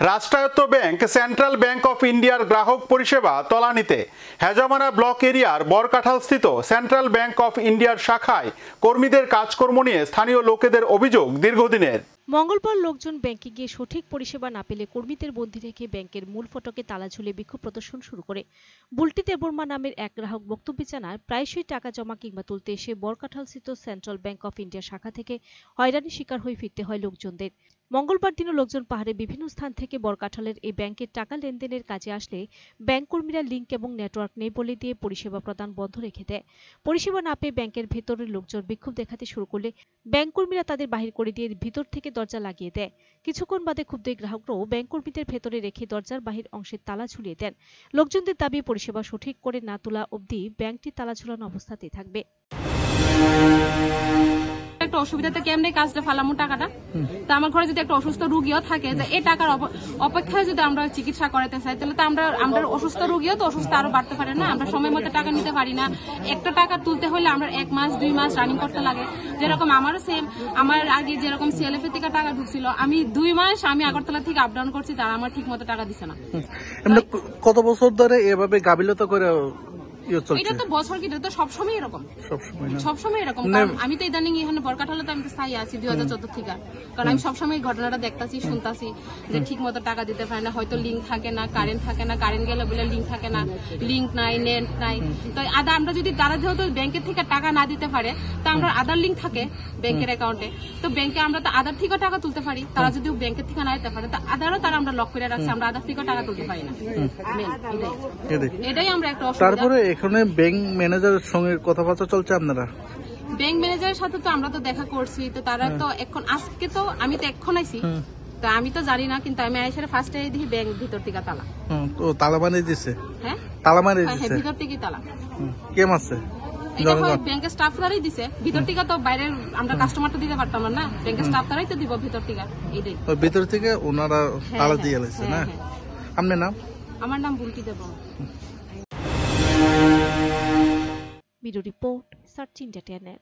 রাষ্ট্রায়ত্ত bank central bank of ইন্ডিয়ার গ্রাহক পরিষেবা তলানিতে হেজামারা ব্লক এরিয়ার বরকাঠালস্থিত সেন্ট্রাল ব্যাংক অফ ইন্ডিয়ার শাখায় কর্মীদের কাজকর্ম নিয়ে স্থানীয় লোকেদের অভিযোগ দীর্ঘদিনের। মঙ্গলবার লোকজন ব্যাংকে গিয়ে সঠিক পরিষেবা না পেলে কর্মীদের বন্দী রেখে ব্যাংকের মূল ফটকে তালা ঝুলিয়ে বিক্ষোভ প্রদর্শন শুরু করে। বুলটি দেববর্মা নামের এক গ্রাহক বক্তব্যে জানান, প্রায়শই টাকা জমা কিংবা তুলতে এসে বরকাঠালস্থিত সেন্ট্রাল ব্যাংক অফ ইন্ডিয়া শাখা থেকে হয়রানির শিকার হয়ে ফিরতে হয় লোকজনদের। মঙ্গলবার দিনও লোকজন পাহাড়ে বিভিন্ন স্থান থেকে বরকাঠালের এই ব্যাংকের টাকা লেনদেনের কাজে আসলে ব্যাংক কর্মীরা লিংক এবং নেটওয়ার্ক নেই বলে দিয়ে পরিষেবা প্রদান বন্ধ রেখে দেয়। পরিষেবা না পেয়ে ব্যাংকের ভেতরের লোকজন বিক্ষোভ দেখাতে শুরু করলে ব্যাংক কর্মীরা তাদের বাহির করে দিয়ে ভিতর থেকে দরজা লাগিয়ে দেয়। কিছুক্ষণ বাদে ক্ষুব্ধ গ্রাহকরাও ব্যাংক কর্মীদের ভেতরে রেখে দরজার বাহির অংশের তালা ঝুলিয়ে দেন। লোকজনদের দাবি, পরিষেবা সঠিক করে না তোলা অবধি ব্যাংকটি তালা ঝুলানো অবস্থাতেই থাকবে। একটা অসুবিধাতে কেমনে কাজটা ফালামু টাকাটা, তা আমার ঘরে যদি একটা অসুস্থ রোগীও থাকে, যে এই টাকার অপেক্ষায় যদি আমরা চিকিৎসা করাতে চাই, তাহলে তো আমরা অসুস্থ রোগীও তো অসুস্থ আরো বাড়তে পারে না। আমরা সময় মতো টাকা নিতে পারি না। একটা টাকা তুলতে হলে আমরা 1 মাস 2 মাস রানিং করতে লাগে। যেরকম আমারও সেম, আমার আগে যেরকম সিএলএফ থেকে টাকা ঢুকছিল, আমি 2 মাস আমি আগরতলা থেকে আপ ডাউন করছি, তারা আমার ঠিক মতো টাকা দিছে না। কত বছর ধরে এভাবে গাফিলতি করে? এটা তো বছর কি, এটা তো সবসময় এরকম, সবসময় এরকম। কারণ আমি তো ইদানিং এখানে বরকাঠালে তো আমি তো স্থায়ী আছি 2014 থেকে। কারণ আমি সবসময় ঘটনাটা দেখতাছি, শুনতাছি যে ঠিক মতো টাকা দিতে পারে না, হয়তো লিঙ্ক থাকে না, কারেন্ট থাকে না, কারেন্ট গেলে বলে লিঙ্ক থাকে না, লিঙ্ক নাই, নেট নাই। তো আমরা যদি তারা যেহেতু ব্যাংকের থেকে টাকা না দিতে পারে, তা আমরা আধার লিঙ্ক থাকে ব্যাংকের অ্যাকাউন্টে, তো ব্যাংকে আমরা তো আধার থেকেও টাকা তুলতে পারি। তারা যদি ব্যাংকের থেকে না দিতে পারে, তো আধারও তারা আমরা লক করে রাখছি, আমরা আধার থেকেও টাকা তুলতে পারি না। এটাই আমরা একটা অসুবিধা। এখানে ব্যাংক ম্যানেজারের সঙ্গে কথাবার্তা চলছে আপনারা? ব্যাংক ম্যানেজারের সাথে তো আমরা তো দেখা করছি, তো তারা তো এখন আজকে তো আমি তো এখন আইছি, তো আমি তো জানি না, কিন্তু আমি আইসারে ফার্স্টে দেখি ব্যাংক ভিতর থেকে তালা। তো তালা মারিয়ে দিছে? হ্যাঁ, তালা মারিয়ে হ্যাঁ, দিছে ভিতর থেকে তালা। কে মারছে? এটা হয় ব্যাংকের স্টাফ দ্বারাই দিছে। ভিতর থেকে তো বাইরে আমরা কাস্টমার তো দিতে পারতাম না, ব্যাংকের স্টাফ দ্বারাই তো দিব ভিতর থেকে। এইটাই ভিতর থেকে ওনারা তালা দিয়ে গেছে না? আপনার নাম? আমার নাম Bulti Debbarma. Bureau report, search India channel.